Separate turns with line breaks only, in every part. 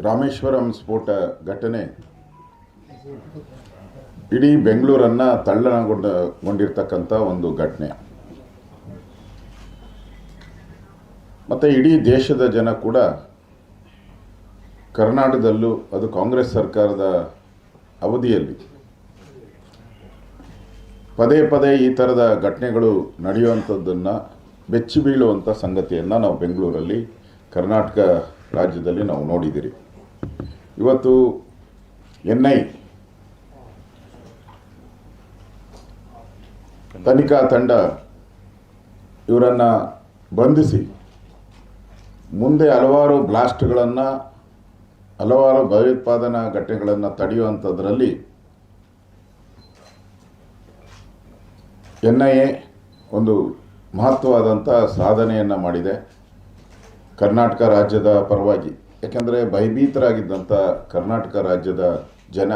ರಾಮೇಶ್ವರಂ ಸ್ಫೋಟ ಘಟನೆ ಇಡೀ ಬೆಂಗಳೂರನ್ನು ತಲ್ಲಣಗೊಂಡಿರ್ತಕ್ಕಂಥ ಒಂದು ಘಟನೆ. ಮತ್ತು ಇಡೀ ದೇಶದ ಜನ ಕೂಡ ಕರ್ನಾಟಕದಲ್ಲೂ ಅದು ಕಾಂಗ್ರೆಸ್ ಸರ್ಕಾರದ ಅವಧಿಯಲ್ಲಿ ಪದೇ ಪದೇ ಈ ಥರದ ಘಟನೆಗಳು ನಡೆಯುವಂಥದ್ದನ್ನು ಬೆಚ್ಚಿ ಬೀಳುವಂಥ ಸಂಗತಿಯನ್ನು ನಾವು ಬೆಂಗಳೂರಲ್ಲಿ ಕರ್ನಾಟಕ ರಾಜ್ಯದಲ್ಲಿ ನಾವು ನೋಡಿದ್ದೀರಿ. ಇವತ್ತು NI ತನಿಖಾ ತಂಡ ಇವರನ್ನು ಬಂಧಿಸಿ ಮುಂದೆ ಹಲವಾರು ಬ್ಲಾಸ್ಟ್ಗಳನ್ನು, ಹಲವಾರು ಭಯೋತ್ಪಾದನಾ ಘಟನೆಗಳನ್ನು ತಡೆಯುವಂಥದ್ರಲ್ಲಿ NIA ಒಂದು ಮಹತ್ವವಾದಂಥ ಸಾಧನೆಯನ್ನು ಮಾಡಿದೆ ಕರ್ನಾಟಕ ರಾಜ್ಯದ ಪರವಾಗಿ. ಯಾಕೆಂದರೆ ಭಯಭೀತರಾಗಿದ್ದಂಥ ಕರ್ನಾಟಕ ರಾಜ್ಯದ ಜನ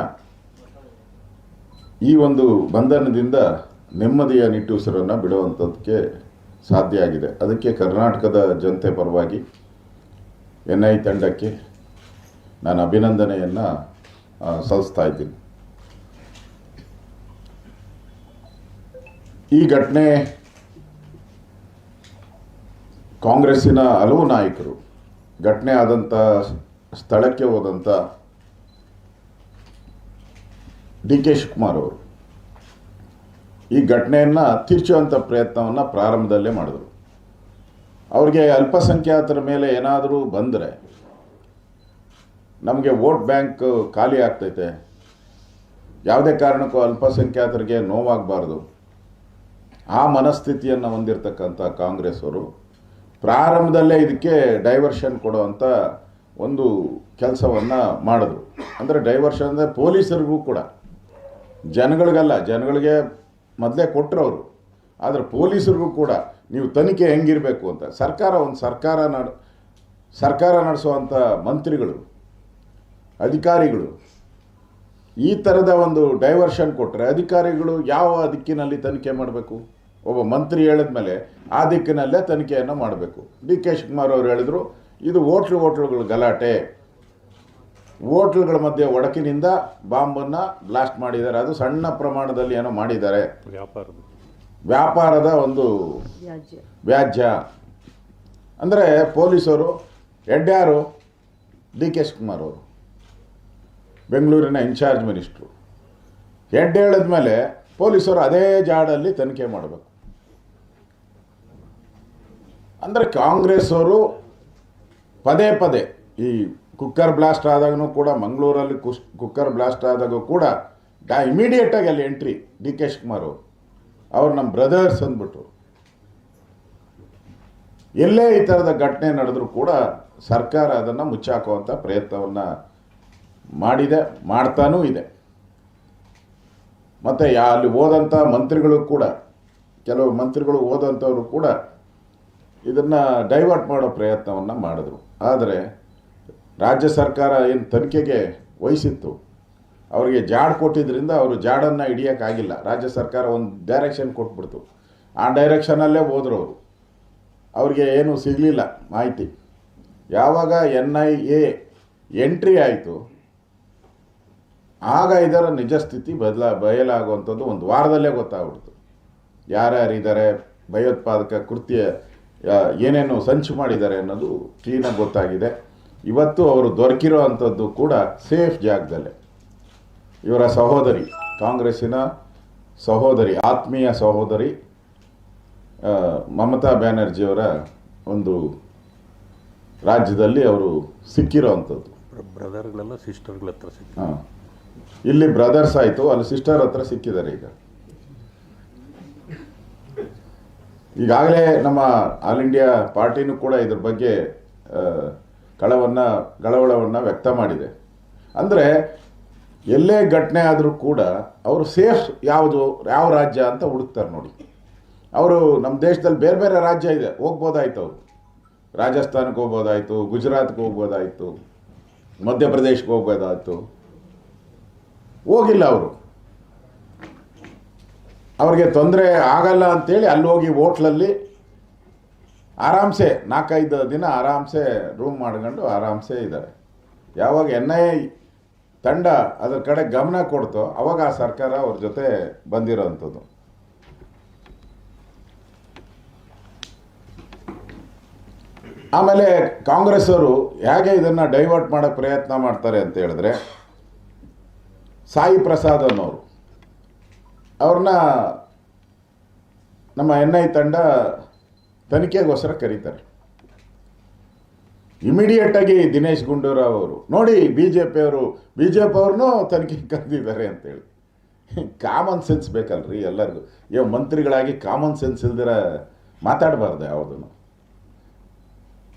ಈ ಒಂದು ಬಂಧನದಿಂದ ನೆಮ್ಮದಿಯ ನಿಟ್ಟುಸಿರನ್ನು ಬಿಡುವಂಥದ್ದಕ್ಕೆ ಸಾಧ್ಯ ಆಗಿದೆ. ಅದಕ್ಕೆ ಕರ್ನಾಟಕದ ಜನತೆ ಪರವಾಗಿ NI ತಂಡಕ್ಕೆ ನಾನು ಅಭಿನಂದನೆಯನ್ನು ಸಲ್ಲಿಸ್ತಾ ಇದ್ದೀನಿ. ಈ ಘಟನೆ ಕಾಂಗ್ರೆಸ್ಸಿನ ಹಲವು ನಾಯಕರು ಘಟನೆ ಆದಂಥ ಸ್ಥಳಕ್ಕೆ ಹೋದಂಥ DK ಶಿವಕುಮಾರ್ ಅವರು ಈ ಘಟನೆಯನ್ನು ತಿರ್ಚುವಂಥ ಪ್ರಯತ್ನವನ್ನು ಪ್ರಾರಂಭದಲ್ಲೇ ಮಾಡಿದರು. ಅವ್ರಿಗೆ ಅಲ್ಪಸಂಖ್ಯಾತರ ಮೇಲೆ ಏನಾದರೂ ಬಂದರೆ ನಮಗೆ ವೋಟ್ ಬ್ಯಾಂಕ್ ಖಾಲಿ ಆಗ್ತೈತೆ, ಯಾವುದೇ ಕಾರಣಕ್ಕೂ ಅಲ್ಪಸಂಖ್ಯಾತರಿಗೆ ನೋವಾಗಬಾರ್ದು, ಆ ಮನಸ್ಥಿತಿಯನ್ನು ಹೊಂದಿರತಕ್ಕಂಥ ಕಾಂಗ್ರೆಸ್ ಅವರು ಪ್ರಾರಂಭದಲ್ಲೇ ಇದಕ್ಕೆ ಡೈವರ್ಷನ್ ಕೊಡುವಂಥ ಒಂದು ಕೆಲಸವನ್ನು ಮಾಡಿದ್ರು. ಅಂದರೆ ಡೈವರ್ಷನ್ ಅಂದರೆ ಪೊಲೀಸರಿಗೂ ಕೂಡ, ಜನಗಳಿಗಲ್ಲ, ಜನಗಳಿಗೆ ಮೊದಲೇ ಕೊಟ್ಟರು ಅವರು, ಆದರೆ ಪೊಲೀಸರಿಗೂ ಕೂಡ ನೀವು ತನಿಖೆ ಹೆಂಗಿರಬೇಕು ಅಂತ ಸರ್ಕಾರ ನಡೆಸುವಂಥ ಮಂತ್ರಿಗಳು, ಅಧಿಕಾರಿಗಳು ಈ ಥರದ ಒಂದು ಡೈವರ್ಷನ್ ಕೊಟ್ಟರೆ ಅಧಿಕಾರಿಗಳು ಯಾವ ದಿಕ್ಕಿನಲ್ಲಿ ತನಿಖೆ ಮಾಡಬೇಕು? ಒಬ್ಬ ಮಂತ್ರಿ ಹೇಳಿದ ಮೇಲೆ ಆ ದಿಕ್ಕಿನಲ್ಲೇ ತನಿಖೆಯನ್ನು ಮಾಡಬೇಕು. DK ಶಿವಕುಮಾರ್ ಅವರು ಹೇಳಿದರು, ಇದು ಹೋಟ್ಲುಗಳ ಗಲಾಟೆ, ಹೋಟ್ಲುಗಳ ಮಧ್ಯೆ ಒಡಕಿನಿಂದ ಬಾಂಬನ್ನು ಬ್ಲಾಸ್ಟ್ ಮಾಡಿದ್ದಾರೆ, ಅದು ಸಣ್ಣ ಪ್ರಮಾಣದಲ್ಲಿ ಏನೋ ಮಾಡಿದ್ದಾರೆ, ವ್ಯಾಪಾರದ ಒಂದು ವ್ಯಾಜ್ಯ. ಅಂದರೆ ಪೊಲೀಸರು ಯಾರು? DK ಶಿವಕುಮಾರ್ ಅವರು, ಬೆಂಗಳೂರಿನ ಇನ್ಚಾರ್ಜ್ ಮಿನಿಸ್ಟ್ರು. ಹೇಳಿದ ಮೇಲೆ ಪೊಲೀಸರು ಅದೇ ಜಾಡಲ್ಲಿ ತನಿಖೆ ಮಾಡಬೇಕು. ಅಂದರೆ ಕಾಂಗ್ರೆಸ್ ಅವರು ಪದೇ ಪದೇ ಈ ಕುಕ್ಕರ್ ಬ್ಲಾಸ್ಟ್ ಆದಾಗೂ ಕೂಡ, ಮಂಗಳೂರಲ್ಲಿ ಕುಕ್ಕರ್ ಬ್ಲಾಸ್ಟ್ ಆದಾಗೂ ಕೂಡ ಇಮಿಡಿಯೇಟಾಗಿ ಅಲ್ಲಿ ಎಂಟ್ರಿ DK ಶಿವಕುಮಾರ್ ಅವರು ನಮ್ಮ ಬ್ರದರ್ಸ್ ಅಂದ್ಬಿಟ್ಟು. ಎಲ್ಲೇ ಈ ಥರದ ಘಟನೆ ನಡೆದರೂ ಕೂಡ ಸರ್ಕಾರ ಅದನ್ನು ಮುಚ್ಚಾಕುವಂಥ ಪ್ರಯತ್ನವನ್ನು ಮಾಡಿದೆ, ಮಾಡ್ತಾನೂ ಇದೆ. ಮತ್ತು ಅಲ್ಲಿ ಹೋದಂಥ ಮಂತ್ರಿಗಳು ಕೂಡ, ಕೆಲವು ಮಂತ್ರಿಗಳು ಹೋದಂಥವರು ಕೂಡ ಇದನ್ನು ಡೈವರ್ಟ್ ಮಾಡೋ ಪ್ರಯತ್ನವನ್ನು ಮಾಡಿದ್ರು. ಆದರೆ ರಾಜ್ಯ ಸರ್ಕಾರ ಏನು ತನಿಖೆಗೆ ವಹಿಸಿತ್ತು, ಅವರಿಗೆ ಜಾಡ್ ಕೊಟ್ಟಿದ್ದರಿಂದ ಅವರು ಜಾಡನ್ನು ಹಿಡಿಯೋಕ್ಕಾಗಿಲ್ಲ. ರಾಜ್ಯ ಸರ್ಕಾರ ಒಂದು ಡೈರೆಕ್ಷನ್ ಕೊಟ್ಬಿಡ್ತು, ಆ ಡೈರೆಕ್ಷನಲ್ಲೇ ಹೋದರು ಅವರು. ಅವ್ರಿಗೆ ಏನೂ ಸಿಗಲಿಲ್ಲ ಮಾಹಿತಿ. ಯಾವಾಗ NIA ಎಂಟ್ರಿ ಆಯಿತು, ಆಗ ಇದರ ನಿಜ ಸ್ಥಿತಿ ಬಯಲಾಗುವಂಥದ್ದು ಒಂದು ವಾರದಲ್ಲೇ ಗೊತ್ತಾಗ್ಬಿಡ್ತು. ಯಾರ್ಯಾರಿದ್ದಾರೆ, ಭಯೋತ್ಪಾದಕ ಕೃತ್ಯ ಏನೇನು ಸಂಚು ಮಾಡಿದ್ದಾರೆ ಅನ್ನೋದು ಕ್ಲೀನಾಗಿ ಗೊತ್ತಾಗಿದೆ. ಇವತ್ತು ಅವರು ದೊರಕಿರೋ ಅಂಥದ್ದು ಕೂಡ ಸೇಫ್ ಜಾಗದಲ್ಲೇ. ಇವರ ಸಹೋದರಿ, ಕಾಂಗ್ರೆಸ್ಸಿನ ಸಹೋದರಿ, ಆತ್ಮೀಯ ಸಹೋದರಿ ಮಮತಾ ಬ್ಯಾನರ್ಜಿಯವರ ಒಂದು ರಾಜ್ಯದಲ್ಲಿ ಅವರು ಸಿಕ್ಕಿರೋ ಅಂಥದ್ದು.
ಬ್ರದರ್ಗಳೆಲ್ಲ ಸಿಸ್ಟರ್ಗಳ ಹತ್ರ ಸಿಕ್ಕಿ,
ಹಾಂ, ಇಲ್ಲಿ ಬ್ರದರ್ಸ್ ಆಯಿತು, ಅಲ್ಲಿ ಸಿಸ್ಟರ್ ಹತ್ರ ಸಿಕ್ಕಿದ್ದಾರೆ. ಈಗಾಗಲೇ ನಮ್ಮ ಆಲ್ ಇಂಡಿಯಾ ಪಾರ್ಟಿನೂ ಕೂಡ ಇದ್ರ ಬಗ್ಗೆ ಕಳವಳವನ್ನು ವ್ಯಕ್ತ ಮಾಡಿದೆ. ಅಂದರೆ ಎಲ್ಲೇ ಘಟನೆ ಆದರೂ ಕೂಡ ಅವರು ಸೇಫ್ ಯಾವ ರಾಜ್ಯ ಅಂತ ಹುಡುಕ್ತಾರೆ ನೋಡಿ. ಅವರು ನಮ್ಮ ದೇಶದಲ್ಲಿ ಬೇರೆ ಬೇರೆ ರಾಜ್ಯ ಇದೆ, ಹೋಗ್ಬೋದಾಯ್ತು, ಅವರು ರಾಜಸ್ಥಾನಕ್ಕೆ ಹೋಗ್ಬೋದಾಯಿತು, ಗುಜರಾತ್ಗೆ ಹೋಗ್ಬೋದಾಯಿತು, ಮಧ್ಯಪ್ರದೇಶಕ್ಕೆ ಹೋಗ್ಬೋದಾಯಿತು, ಹೋಗಿಲ್ಲ. ಅವ್ರಿಗೆ ತೊಂದರೆ ಆಗಲ್ಲ ಅಂಥೇಳಿ ಅಲ್ಲಿ ಹೋಗಿ ಹೋಟ್ಲಲ್ಲಿ ಆರಾಮ್ಸೆ 4-5 ದಿನ ಆರಾಮ್ಸೆ ರೂಮ್ ಮಾಡ್ಕೊಂಡು ಆರಾಮ್ಸೆ ಇದ್ದಾರೆ. ಯಾವಾಗ NIA ತಂಡ ಅದರ ಕಡೆ ಗಮನ ಕೊಡ್ತೋ ಅವಾಗ ಆ ಸರ್ಕಾರ ಅವ್ರ ಜೊತೆ ಬಂದಿರೋವಂಥದ್ದು. ಆಮೇಲೆ ಕಾಂಗ್ರೆಸ್ ಅವರು ಹೇಗೆ ಇದನ್ನು ಡೈವರ್ಟ್ ಮಾಡೋಕ್ಕೆ ಪ್ರಯತ್ನ ಮಾಡ್ತಾರೆ ಅಂತ ಹೇಳಿದ್ರೆ, ಸಾಯಿ ಪ್ರಸಾದ್ ಅನ್ನೋರು ಅವ್ರನ್ನ ನಮ್ಮ NIA ತಂಡ ತನಿಖೆಗೋಸ್ಕರ ಕರೀತಾರೆ. ಇಮಿಡಿಯೇಟಾಗಿ ದಿನೇಶ್ ಗುಂಡೂರಾವ್ ಅವರು ನೋಡಿ ಬಿ ಜೆ ಅವ್ರನ್ನೂ ತನಿಖೆಗೆ ಕರೆದಿದ್ದಾರೆ ಅಂತೇಳಿ. ಕಾಮನ್ ಸೆನ್ಸ್ ಬೇಕಲ್ರಿ ಎಲ್ಲರಿಗೂ. ಇವಾಗ ಮಂತ್ರಿಗಳಾಗಿ ಕಾಮನ್ ಸೆನ್ಸ್ ಇಲ್ದಿರ ಮಾತಾಡಬಾರ್ದು ಯಾವುದನ್ನು.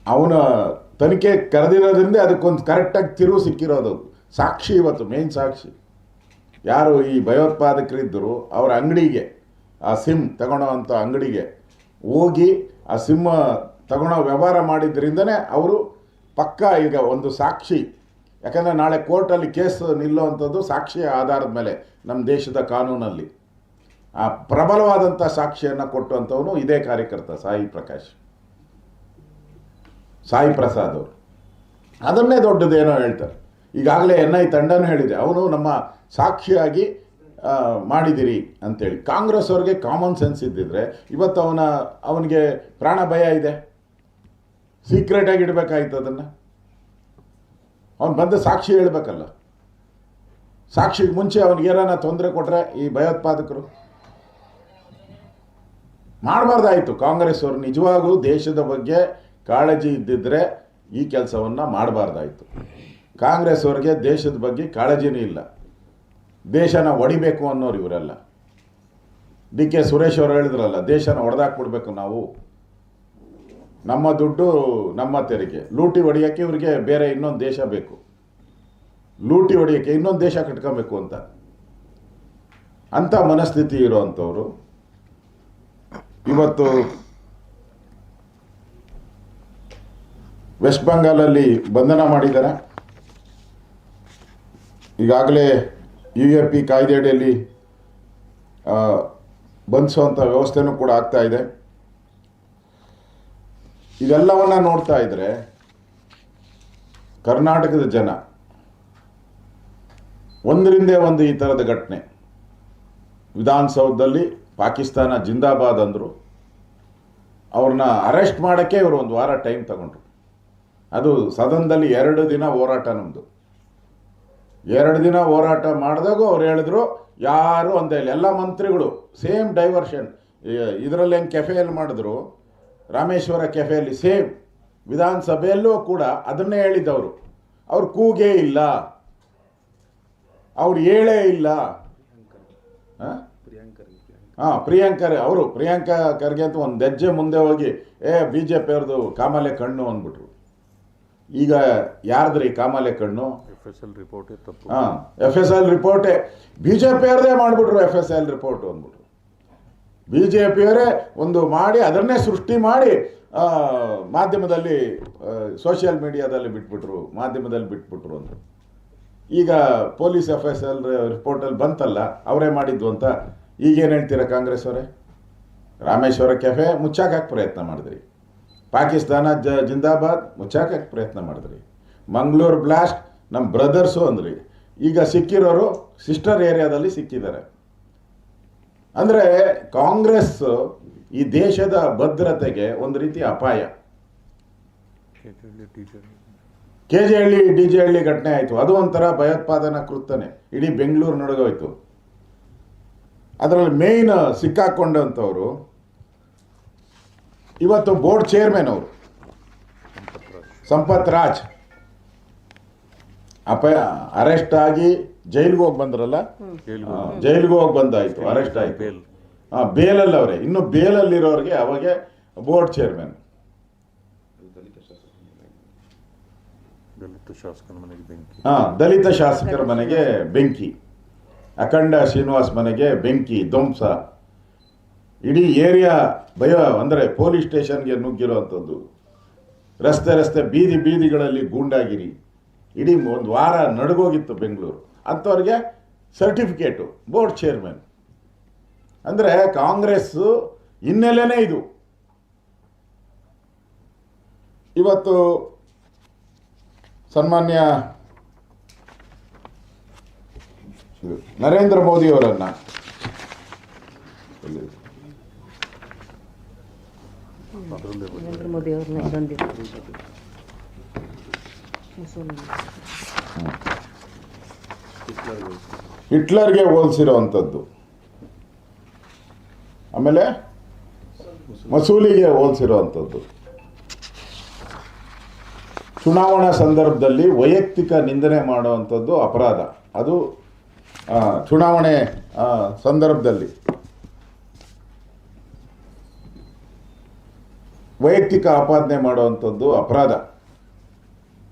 ಅವನ ತನಿಖೆ ಕರೆದಿರೋದ್ರಿಂದ ಅದಕ್ಕೊಂದು ಕರೆಕ್ಟಾಗಿ ತಿರುವು ಸಿಕ್ಕಿರೋದು. ಸಾಕ್ಷಿ ಇವತ್ತು ಮೇನ್ ಸಾಕ್ಷಿ ಯಾರು ಈ ಭಯೋತ್ಪಾದಕರಿದ್ದರು ಅವರ ಅಂಗಡಿಗೆ, ಆ ಸಿಮ್ ತಗೊಳ್ಳೋವಂಥ ಅಂಗಡಿಗೆ ಹೋಗಿ ಆ ಸಿಮ್ ತಗೊಳ್ಳೋ ವ್ಯವಹಾರ ಮಾಡಿದ್ರಿಂದನೇ ಅವರು ಪಕ್ಕ ಈಗ ಒಂದು ಸಾಕ್ಷಿ. ಯಾಕಂದರೆ ನಾಳೆ ಕೋರ್ಟಲ್ಲಿ ಕೇಸ್ ನಿಲ್ಲುವಂಥದ್ದು ಸಾಕ್ಷಿಯ ಆಧಾರದ ಮೇಲೆ ನಮ್ಮ ದೇಶದ ಕಾನೂನಲ್ಲಿ. ಆ ಪ್ರಬಲವಾದಂಥ ಸಾಕ್ಷಿಯನ್ನು ಕೊಟ್ಟುವಂಥವನು ಇದೇ ಕಾರ್ಯಕರ್ತ ಸಾಯಿ ಪ್ರಸಾದ್ ಅವರು. ಅದನ್ನೇ ದೊಡ್ಡದೇನೋ ಹೇಳ್ತಾರೆ. ಈಗಾಗಲೇ NIA ತಂಡನೂ ಹೇಳಿದೆ, ಅವನು ನಮ್ಮ ಸಾಕ್ಷಿಯಾಗಿ ಮಾಡಿದಿರಿ ಅಂತೇಳಿ. ಕಾಂಗ್ರೆಸ್ ಅವ್ರಿಗೆ ಕಾಮನ್ ಸೆನ್ಸ್ ಇದ್ದಿದ್ರೆ ಇವತ್ತು ಅವನಿಗೆ ಪ್ರಾಣ ಭಯ ಇದೆ, ಸೀಕ್ರೆಟಾಗಿ ಇಡಬೇಕಾಯ್ತು. ಅದನ್ನು ಅವನು ಬಂದು ಸಾಕ್ಷಿ ಹೇಳಬೇಕಲ್ಲ. ಸಾಕ್ಷಿಗೆ ಮುಂಚೆ ಅವನಿಗೇನಾನ ತೊಂದರೆ ಕೊಟ್ಟರೆ ಈ ಭಯೋತ್ಪಾದಕರು ಮಾಡಬಾರ್ದಾಯಿತು. ಕಾಂಗ್ರೆಸ್ ಅವರು ನಿಜವಾಗೂ ದೇಶದ ಬಗ್ಗೆ ಕಾಳಜಿ ಇದ್ದಿದ್ರೆ ಈ ಕೆಲಸವನ್ನು ಮಾಡಬಾರ್ದಾಯಿತು. ಕಾಂಗ್ರೆಸ್ ಅವ್ರಿಗೆ ದೇಶದ ಬಗ್ಗೆ ಕಾಳಜಿನೇ ಇಲ್ಲ. ದೇಶನ ಹೊಡಿಬೇಕು ಅನ್ನೋರು ಇವರೆಲ್ಲ. DK ಸುರೇಶ್ ಅವರು ಹೇಳಿದ್ರಲ್ಲ, ದೇಶನ ಹೊಡೆದಾಕ್ಬಿಡ್ಬೇಕು ನಾವು, ನಮ್ಮ ದುಡ್ಡು ನಮ್ಮ ತೆರಿಗೆ. ಲೂಟಿ ಹೊಡೆಯೋಕ್ಕೆ ಇವರಿಗೆ ಬೇರೆ ಇನ್ನೊಂದು ದೇಶ ಬೇಕು, ಲೂಟಿ ಹೊಡೆಯೋಕ್ಕೆ ಇನ್ನೊಂದು ದೇಶ ಕಟ್ಕೊಬೇಕು ಅಂಥ ಮನಸ್ಥಿತಿ ಇರೋವಂಥವ್ರು ಇವತ್ತು ವೆಸ್ಟ್ ಬೆಂಗಾಲಲ್ಲಿ ಬಂಧನ ಮಾಡಿದ್ದಾರೆ. ಈಗಾಗಲೇ UAP ಕಾಯ್ದೆ ಅಡಿಯಲ್ಲಿ ಬಂಧಿಸುವಂಥ ವ್ಯವಸ್ಥೆನೂ ಕೂಡ ಆಗ್ತಾ ಇದೆ. ಇದೆಲ್ಲವನ್ನ ನೋಡ್ತಾ ಇದ್ರೆ ಕರ್ನಾಟಕದ ಜನ ಒಂದರಿಂದೇ ಒಂದು ಈ ಥರದ ಘಟನೆ. ವಿಧಾನಸೌಧದಲ್ಲಿ ಪಾಕಿಸ್ತಾನ ಜಿಂದಾಬಾದ್ ಅಂದರು. ಅವ್ರನ್ನ ಅರೆಸ್ಟ್ ಮಾಡೋಕ್ಕೆ ಇವರು ಒಂದು ವಾರ ಟೈಮ್ ತಗೊಂಡ್ರು. ಅದು ಸದನದಲ್ಲಿ 2 ದಿನ ಹೋರಾಟ ನಮ್ಮದು. 2 ದಿನ ಹೋರಾಟ ಮಾಡಿದಾಗ ಅವ್ರು ಹೇಳಿದ್ರು ಯಾರು ಅಂದೇ ಇಲ್ಲ. ಎಲ್ಲ ಮಂತ್ರಿಗಳು ಸೇಮ್ ಡೈವರ್ಷನ್. ಇದರಲ್ಲಿ ಹೆಂಗೆ ಕೆಫೆಯಲ್ಲಿ ಮಾಡಿದ್ರು, ರಾಮೇಶ್ವರ ಕೆಫೆಯಲ್ಲಿ ಸೇಮ್ ವಿಧಾನಸಭೆಯಲ್ಲೂ ಕೂಡ ಅದನ್ನೇ ಹೇಳಿದ್ದವರು. ಅವ್ರು ಕೂಗೇ ಇಲ್ಲ, ಅವ್ರು ಹೇಳೇ ಇಲ್ಲ. ಪ್ರಿಯಾಂಕಾ ಖರ್ಗೆ ಅಂತ ಒಂದು ಹೆಜ್ಜೆ ಮುಂದೆ ಹೋಗಿ BJP ಅವ್ರದ್ದು ಕಾಮಾಲೆ ಕಣ್ಣು ಅಂದ್ಬಿಟ್ರು. ಈಗ ಯಾರ್ದ್ರಿ ಕಾಮಾಲೆ ಕಣ್ಣು?
FSL ರಿಪೋರ್ಟೇ ತಪ್ಪು.
FSL ರಿಪೋರ್ಟೇ BJP ಅವ್ರದೇ ಮಾಡಿಬಿಟ್ರು. FSL ರಿಪೋರ್ಟ್ ಅಂದ್ಬಿಟ್ರು. BJP ಅವರೇ ಒಂದು ಮಾಡಿ ಅದನ್ನೇ ಸೃಷ್ಟಿ ಮಾಡಿ ಮಾಧ್ಯಮದಲ್ಲಿ ಸೋಷಿಯಲ್ ಮೀಡಿಯಾದಲ್ಲಿ ಬಿಟ್ಬಿಟ್ರು, ಮಾಧ್ಯಮದಲ್ಲಿ ಬಿಟ್ಬಿಟ್ರು ಅಂದರು. ಈಗ ಪೊಲೀಸ್ FSL ರಿಪೋರ್ಟಲ್ಲಿ ಬಂತಲ್ಲ, ಅವರೇ ಮಾಡಿದ್ದು ಅಂತ ಈಗೇನು ಹೇಳ್ತೀರಾ ಕಾಂಗ್ರೆಸ್ ಅವರೇ? ರಾಮೇಶ್ವರ ಕೆಫೆ ಮುಚ್ಚಾಕಕ್ಕೆ ಪ್ರಯತ್ನ ಮಾಡಿದ್ರಿ, ಪಾಕಿಸ್ತಾನ ಜಿಂದಾಬಾದ್ ಮುಚ್ಚಾಕಕ್ಕೆ ಪ್ರಯತ್ನ ಮಾಡಿದ್ರಿ, ಮಂಗಳೂರು ಬ್ಲಾಸ್ಟ್ ನಮ್ಮ ಬ್ರದರ್ಸು ಅಂದ್ರಿ. ಈಗ ಸಿಕ್ಕಿರೋರು ಸಿಸ್ಟರ್ ಏರಿಯಾದಲ್ಲಿ ಸಿಕ್ಕಿದ್ದಾರೆ. ಅಂದರೆ ಕಾಂಗ್ರೆಸ್ ಈ ದೇಶದ ಭದ್ರತೆಗೆ ಒಂದು ರೀತಿ ಅಪಾಯ. KJಹಳ್ಳಿ DJಹಳ್ಳಿ ಘಟನೆ ಆಯಿತು, ಅದು ಒಂಥರ ಭಯೋತ್ಪಾದನಾ ಕೃತ್ಯನೇ, ಇಡೀ ಬೆಂಗಳೂರು ನಡುಗೋಯ್ತು. ಅದರಲ್ಲಿ ಮೇಯ್ನ್ ಸಿಕ್ಕಾಕೊಂಡಂಥವ್ರು ಇವತ್ತು ಬೋರ್ಡ್ ಚೇರ್ಮನ್ ಅವರು ಸಂಪತ್ ರಾಜ್ ಅರೆಸ್ಟ್ ಆಗಿ ಜೈಲಿಗೆ ಹೋಗಿ ಬಂದ್ರಲ್ಲ, ಜೈಲಿಗೆ ಹೋಗಿ ಬಂದಾಯ್ತು, ಅರೆಸ್ಟ್ ಆಯ್ತು. ಬೇಲಲ್ಲಿ ಅವರೇ, ಇನ್ನು ಬೇಲಲ್ಲಿರೋರಿಗೆ ಅವಾಗೆ ಬೋರ್ಡ್ ಚೇರ್ಮನ್. ದಲಿತ ಶಾಸಕರ ಮನೆಗೆ ಬೆಂಕಿ, ಅಖಂಡ ಶ್ರೀನಿವಾಸ್ ಮನೆಗೆ ಬೆಂಕಿ, ಧ್ವಂಸ, ಇಡೀ ಏರಿಯಾ ಅಂದರೆ ಪೊಲೀಸ್ ಸ್ಟೇಷನ್ಗೆ ನುಗ್ಗಿರುವಂಥದ್ದು, ರಸ್ತೆ ಬೀದಿಗಳಲ್ಲಿ ಗೂಂಡಾಗಿರಿ, ಇಡೀ ಒಂದು ವಾರ ನಡುಗೋಗಿತ್ತು ಬೆಂಗಳೂರು. ಅಂಥವ್ರಿಗೆ ಸರ್ಟಿಫಿಕೇಟು ಬೋರ್ಡ್ ಚೇರ್ಮನ್. ಅಂದರೆ ಕಾಂಗ್ರೆಸ್ಸು ಹಿನ್ನೆಲೆನೇ ಇದು. ಇವತ್ತು ಸನ್ಮಾನ್ಯ ನರೇಂದ್ರ ಮೋದಿಯವರನ್ನು
ನರೇಂದ್ರ ಮೋದಿ ಅವ್ರನ್ನ ಇದೊಂದಿದೆ
ಹಿಟ್ಲರ್ಗೆ ಹೋಲಿಸಿರುವಂಥದ್ದು, ಆಮೇಲೆ ಮಸೂಲಿಗೆ ಹೋಲಿಸಿರುವಂಥದ್ದು, ಚುನಾವಣಾ ಸಂದರ್ಭದಲ್ಲಿ ವೈಯಕ್ತಿಕ ನಿಂದನೆ ಮಾಡುವಂಥದ್ದು ಅಪರಾಧ. ಅದು ಚುನಾವಣೆ ಸಂದರ್ಭದಲ್ಲಿ ವೈಯಕ್ತಿಕ ಆಪಾದನೆ ಮಾಡುವಂಥದ್ದು ಅಪರಾಧ.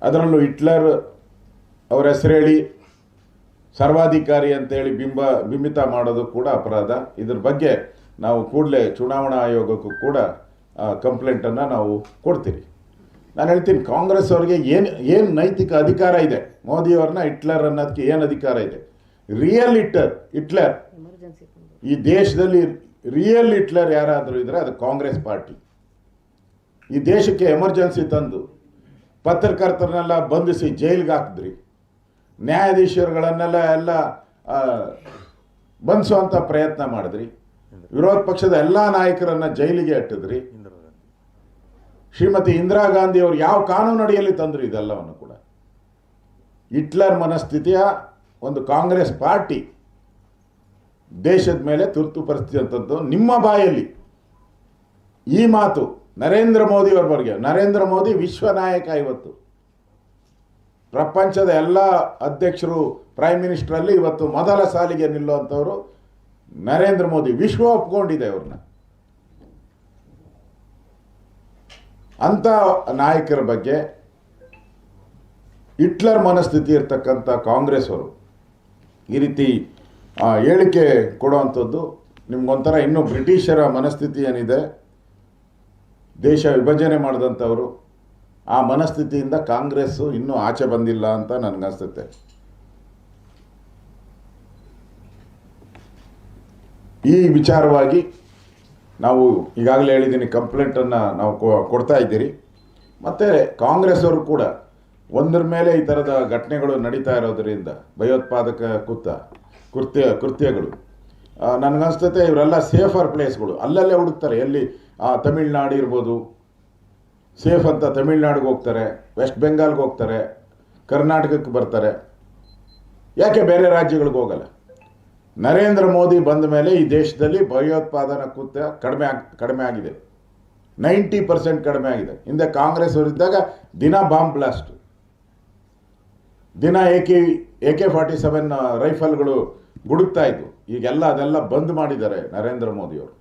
ಅದರಲ್ಲೂ ಹಿಟ್ಲರ್ ಅವರ ಹೆಸರೇಳಿ ಸರ್ವಾಧಿಕಾರಿ ಅಂತೇಳಿ ಬಿಂಬಿತ ಮಾಡೋದು ಕೂಡ ಅಪರಾಧ. ಇದ್ರ ಬಗ್ಗೆ ನಾವು ಕೂಡಲೇ ಚುನಾವಣಾ ಆಯೋಗಕ್ಕೂ ಕೂಡ ಕಂಪ್ಲೇಂಟನ್ನು ನಾವು ಕೊಡ್ತೀವಿ. ನಾನು ಹೇಳ್ತೀನಿ, ಕಾಂಗ್ರೆಸ್ ಅವ್ರಿಗೆ ಏನು ನೈತಿಕ ಅಧಿಕಾರ ಇದೆ? ಮೋದಿಯವ್ರನ್ನ ಹಿಟ್ಲರ್ ಅನ್ನೋದಕ್ಕೆ ಏನು ಅಧಿಕಾರ ಇದೆ? ರಿಯಲ್ ಹಿಟ್ಲರ್ ಈ ದೇಶದಲ್ಲಿ ರಿಯಲ್ ಹಿಟ್ಲರ್ ಯಾರಾದರೂ ಇದ್ದರೆ ಅದು ಕಾಂಗ್ರೆಸ್ ಪಾರ್ಟಿ. ಈ ದೇಶಕ್ಕೆ ಎಮರ್ಜೆನ್ಸಿ ತಂದು ಪತ್ರಕರ್ತರನ್ನೆಲ್ಲ ಬಂಧಿಸಿ ಜೈಲಿಗೆ ಹಾಕಿದ್ರಿ, ನ್ಯಾಯಾಧೀಶರುಗಳನ್ನೆಲ್ಲ ಬಂಧಿಸುವಂಥ ಪ್ರಯತ್ನ ಮಾಡಿದ್ರಿ, ವಿರೋಧ ಪಕ್ಷದ ಎಲ್ಲ ನಾಯಕರನ್ನು ಜೈಲಿಗೆ ಅಟ್ಟಿದ್ರಿ. ಶ್ರೀಮತಿ ಇಂದಿರಾ ಗಾಂಧಿ ಅವರು ಯಾವ ಕಾನೂನು ಅಡಿಯಲ್ಲಿ ತಂದರು ಇದೆಲ್ಲವನ್ನು ಕೂಡ? ಹಿಟ್ಲರ್ ಮನಸ್ಥಿತಿಯ ಒಂದು ಕಾಂಗ್ರೆಸ್ ಪಾರ್ಟಿ ದೇಶದ ಮೇಲೆ ತುರ್ತು ಪರಿಸ್ಥಿತಿ ಅಂತದ್ದು ನಿಮ್ಮ ಬಾಯಲ್ಲಿ ಈ ಮಾತು ನರೇಂದ್ರ ಮೋದಿ ಅವ್ರ ಬಗ್ಗೆ. ನರೇಂದ್ರ ಮೋದಿ ವಿಶ್ವ ನಾಯಕ. ಇವತ್ತು ಪ್ರಪಂಚದ ಎಲ್ಲ ಅಧ್ಯಕ್ಷರು, ಪ್ರೈಮ್ ಮಿನಿಸ್ಟರಲ್ಲಿ ಇವತ್ತು ಮೊದಲ ಸಾಲಿಗೆ ನಿಲ್ಲುವಂಥವರು ನರೇಂದ್ರ ಮೋದಿ. ವಿಶ್ವ ಒಪ್ಕೊಂಡಿದೆ ಅವ್ರನ್ನ. ಅಂಥ ನಾಯಕರ ಬಗ್ಗೆ ಹಿಟ್ಲರ್ ಮನಸ್ಥಿತಿ ಇರ್ತಕ್ಕಂಥ ಕಾಂಗ್ರೆಸ್ ಅವರು ಈ ರೀತಿ ಹೇಳಿಕೆ ಕೊಡುವಂಥದ್ದು ನಿಮ್ಗೊಂಥರ ಇನ್ನೂ ಬ್ರಿಟಿಷರ ಮನಸ್ಥಿತಿ ಏನಿದೆ, ದೇಶ ವಿಭಜನೆ ಮಾಡಿದಂಥವರು, ಆ ಮನಸ್ಥಿತಿಯಿಂದ ಕಾಂಗ್ರೆಸ್ಸು ಇನ್ನೂ ಆಚೆ ಬಂದಿಲ್ಲ ಅಂತ ನನಗನ್ಸುತ್ತೆ. ಈ ವಿಚಾರವಾಗಿ ನಾವು ಈಗಾಗಲೇ ಹೇಳಿದ್ದೀನಿ, ಕಂಪ್ಲೇಂಟನ್ನು ನಾವು ಕೊಡ್ತಾ ಇದ್ದೀರಿ. ಮತ್ತು ಕಾಂಗ್ರೆಸ್ ಅವರು ಕೂಡ ಒಂದರ ಮೇಲೆ ಈ ಥರದ ಘಟನೆಗಳು ನಡೀತಾ ಇರೋದರಿಂದ ಭಯೋತ್ಪಾದಕ ಕೃತ್ಯಗಳು ನನಗನ್ಸ್ತತೆ ಇವರೆಲ್ಲ ಸೇಫರ್ ಪ್ಲೇಸ್ಗಳು ಅಲ್ಲಲ್ಲೇ ಹುಡುಕ್ತಾರೆ. ಎಲ್ಲಿ ತಮಿಳ್ನಾಡು ಇರ್ಬೋದು, ಸೇಫ್ ಅಂತ ತಮಿಳ್ನಾಡಿಗೆ ಹೋಗ್ತಾರೆ, ವೆಸ್ಟ್ ಬೆಂಗಾಲ್ಗೆ ಹೋಗ್ತಾರೆ, ಕರ್ನಾಟಕಕ್ಕೆ ಬರ್ತಾರೆ. ಯಾಕೆ ಬೇರೆ ರಾಜ್ಯಗಳಿಗೆ ಹೋಗಲ್ಲ? ನರೇಂದ್ರ ಮೋದಿ ಬಂದ ಮೇಲೆ ಈ ದೇಶದಲ್ಲಿ ಭಯೋತ್ಪಾದನಾ ಕೃತ್ಯ ಕಡಿಮೆ ಆಗಿದೆ. 90% ಕಡಿಮೆ ಆಗಿದೆ. ಹಿಂದೆ ಕಾಂಗ್ರೆಸ್ ಅವರಿದ್ದಾಗ ದಿನ ಬಾಂಬ್ ಬ್ಲಾಸ್ಟ್, ದಿನ AK-47 ರೈಫಲ್ಗಳು ಗುಡುಕ್ತಾ ಇದ್ವು. ಈಗೆಲ್ಲ ಅದೆಲ್ಲ ಬಂದ್ ಮಾಡಿದ್ದಾರೆ ನರೇಂದ್ರ ಮೋದಿಯವರು.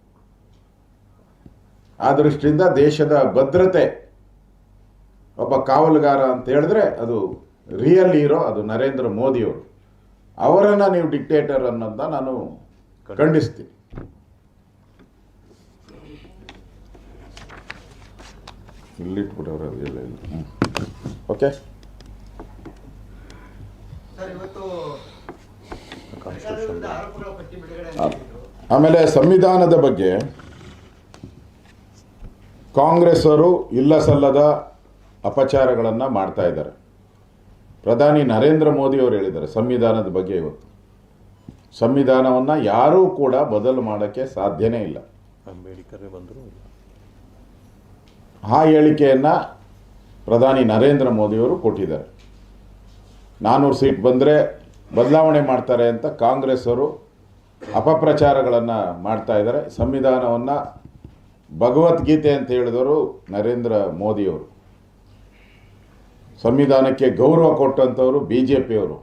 ಆ ದೃಷ್ಟಿಯಿಂದ ದೇಶದ ಭದ್ರತೆ, ಒಬ್ಬ ಕಾವಲುಗಾರ ಅಂತ ಹೇಳಿದ್ರೆ ಅದು ರಿಯಲ್ ಹೀರೋ ಅದು ನರೇಂದ್ರ ಮೋದಿಯವರು. ಅವರನ್ನು ನೀವು ಡಿಕ್ಟೇಟರ್ ಅನ್ನೋದನ್ನ ನಾನು ಖಂಡಿಸ್ತೀನಿ. ಇಲ್ಲಿಟ್ಬಿಟ್ಟವ್ರೆ ಅದೆಲ್ಲ ಇಲ್ಲ. ಓಕೆ, ಆಮೇಲೆ ಸಂವಿಧಾನದ ಬಗ್ಗೆ ಕಾಂಗ್ರೆಸ್ ಅವರು ಇಲ್ಲ ಸಲ್ಲದ ಅಪಚಾರಗಳನ್ನು ಮಾಡ್ತಾ ಇದ್ದಾರೆ. ಪ್ರಧಾನಿ ನರೇಂದ್ರ ಮೋದಿ ಅವರು ಹೇಳಿದ್ದಾರೆ ಸಂವಿಧಾನದ ಬಗ್ಗೆ. ಇವತ್ತು ಸಂವಿಧಾನವನ್ನು ಯಾರೂ ಕೂಡ ಬದಲು ಮಾಡೋಕ್ಕೆ ಸಾಧ್ಯನೇ ಇಲ್ಲ.
ಅಂಬೇಡ್ಕರ್ ಬಂದರು.
ಆ ಹೇಳಿಕೆಯನ್ನು ಪ್ರಧಾನಿ ನರೇಂದ್ರ ಮೋದಿಯವರು ಕೊಟ್ಟಿದ್ದಾರೆ. 400 ಸೀಟ್ ಬಂದರೆ ಬದಲಾವಣೆ ಮಾಡ್ತಾರೆ ಅಂತ ಕಾಂಗ್ರೆಸ್ ಅವರು ಅಪಪ್ರಚಾರಗಳನ್ನು ಮಾಡ್ತಾ ಇದ್ದಾರೆ. ಸಂವಿಧಾನವನ್ನು ಭಗವದ್ಗೀತೆ ಅಂತ ಹೇಳಿದವರು ನರೇಂದ್ರ ಮೋದಿಯವರು. ಸಂವಿಧಾನಕ್ಕೆ ಗೌರವ ಕೊಟ್ಟಂಥವರು BJPಯವರು.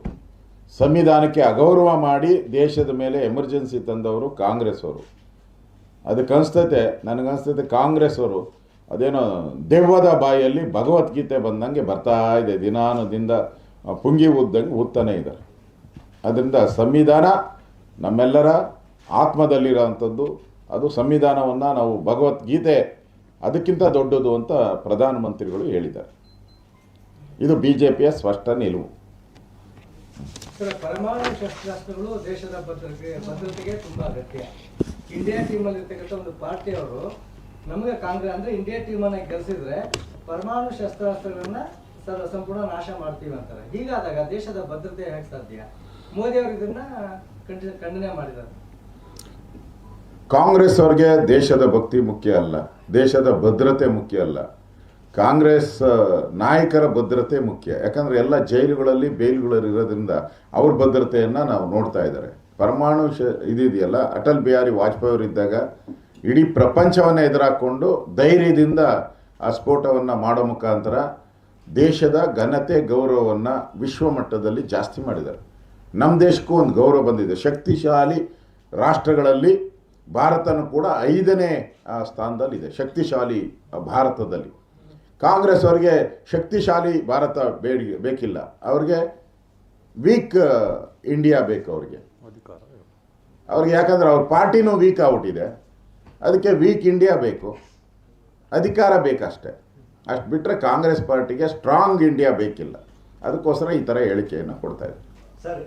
ಸಂವಿಧಾನಕ್ಕೆ ಅಗೌರವ ಮಾಡಿ ದೇಶದ ಮೇಲೆ ಎಮರ್ಜೆನ್ಸಿ ತಂದವರು ಕಾಂಗ್ರೆಸ್ ಅವರು. ನನಗನ್ಸ್ತತೆ ಕಾಂಗ್ರೆಸ್ ಅವರು ಅದೇನೋ ದೆವ್ವದ ಬಾಯಲ್ಲಿ ಭಗವದ್ಗೀತೆ ಬಂದಂಗೆ ಬರ್ತಾ ಇದೆ. ದಿನಾನುದಿಂದ ಪುಂಗಿ ಊದ್ದಂಗೆ ಊದ್ತಾನೆ ಇದ್ದಾರೆ. ಅದರಿಂದ ಸಂವಿಧಾನ ನಮ್ಮೆಲ್ಲರ ಆತ್ಮದಲ್ಲಿರೋವಂಥದ್ದು. ಅದು ಸಂವಿಧಾನವನ್ನು ನಾವು ಭಗವದ್ಗೀತೆ ಅದಕ್ಕಿಂತ ದೊಡ್ಡದು ಅಂತ ಪ್ರಧಾನಮಂತ್ರಿಗಳು ಹೇಳಿದ್ದಾರೆ. ಇದು BJPಯ ಸ್ಪಷ್ಟ ನಿಲುವು.
ಪರಮಾಣು ಶಸ್ತ್ರಾಸ್ತ್ರಗಳು ದೇಶದ ಭದ್ರತೆಗೆ ತುಂಬಾ ಅಗತ್ಯ. ಇಂಡಿಯಾ ಟೀಮಲ್ಲಿ ಇರ್ತಕ್ಕಂಥ ಒಂದು ಪಾರ್ಟಿಯವರು ನಮಗೆ ಕಾಂಗ್ರೆಸ್ ಅಂದ್ರೆ ಇಂಡಿಯಾ ಟೀಮನ್ನ ಗೆಲ್ಸಿದ್ರೆ ಪರಮಾಣು ಶಸ್ತ್ರಾಸ್ತ್ರಗಳನ್ನ ಸಂಪೂರ್ಣ ನಾಶ ಮಾಡ್ತೀವಿ ಅಂತಾರೆ. ಹೀಗಾದಾಗ ದೇಶದ ಭದ್ರತೆ ಹೇಗೆ ಸಾಧ್ಯ? ಮೋದಿ ಅವರು ಇದನ್ನ ಖಂಡನೆ ಮಾಡಿದ್ದಾರೆ.
ಕಾಂಗ್ರೆಸ್ ಅವ್ರಿಗೆ ದೇಶದ ಭಕ್ತಿ ಮುಖ್ಯ ಅಲ್ಲ, ದೇಶದ ಭದ್ರತೆ ಮುಖ್ಯ ಅಲ್ಲ, ಕಾಂಗ್ರೆಸ್ ನಾಯಕರ ಭದ್ರತೆ ಮುಖ್ಯ. ಯಾಕಂದರೆ ಎಲ್ಲ ಜೈಲುಗಳಲ್ಲಿ ಬೇಲ್ಗಳಲ್ಲಿ ಇರೋದ್ರಿಂದ ಅವ್ರ ಭದ್ರತೆಯನ್ನು ನಾವು ನೋಡ್ತಾ ಇದ್ದಾರೆ. ಪರಮಾಣು ಇದೆಯಲ್ಲ, ಅಟಲ್ ಬಿಹಾರಿ ವಾಜಪೇಯಿ ಅವರಿದ್ದಾಗ ಇಡೀ ಪ್ರಪಂಚವನ್ನು ಎದುರಾಕೊಂಡು ಧೈರ್ಯದಿಂದ ಆ ಸ್ಫೋಟವನ್ನು ಮಾಡೋ ಮುಖಾಂತರ ದೇಶದ ಘನತೆ ಗೌರವವನ್ನು ವಿಶ್ವಮಟ್ಟದಲ್ಲಿ ಜಾಸ್ತಿ ಮಾಡಿದ್ದಾರೆ. ನಮ್ಮ ದೇಶಕ್ಕೂ ಒಂದು ಗೌರವ ಬಂದಿದೆ. ಶಕ್ತಿಶಾಲಿ ರಾಷ್ಟ್ರಗಳಲ್ಲಿ ಭಾರತನೂ ಕೂಡ 5ನೇ ಸ್ಥಾನದಲ್ಲಿದೆ, ಶಕ್ತಿಶಾಲಿ ಭಾರತದಲ್ಲಿ. ಕಾಂಗ್ರೆಸ್ ಅವರಿಗೆ ಶಕ್ತಿಶಾಲಿ ಭಾರತ ಬೇಕಿಲ್ಲ, ಅವ್ರಿಗೆ ವೀಕ್ ಇಂಡಿಯಾ ಬೇಕು. ಅವ್ರಿಗೆ ಯಾಕಂದರೆ ಅವ್ರ ಪಾರ್ಟಿನೂ ವೀಕ್ ಆಗ್ಬಿಟ್ಟಿದೆ, ಅದಕ್ಕೆ ವೀಕ್ ಇಂಡಿಯಾ ಬೇಕು, ಅಧಿಕಾರ ಬೇಕಷ್ಟೇ. ಅಷ್ಟು ಬಿಟ್ಟರೆ ಕಾಂಗ್ರೆಸ್ ಪಾರ್ಟಿಗೆ ಸ್ಟ್ರಾಂಗ್ ಇಂಡಿಯಾ ಬೇಕಿಲ್ಲ. ಅದಕ್ಕೋಸ್ಕರ ಈ ಥರ ಹೇಳಿಕೆಯನ್ನು ಕೊಡ್ತಾ ಇದ್ದಾರೆ.
ಸರ್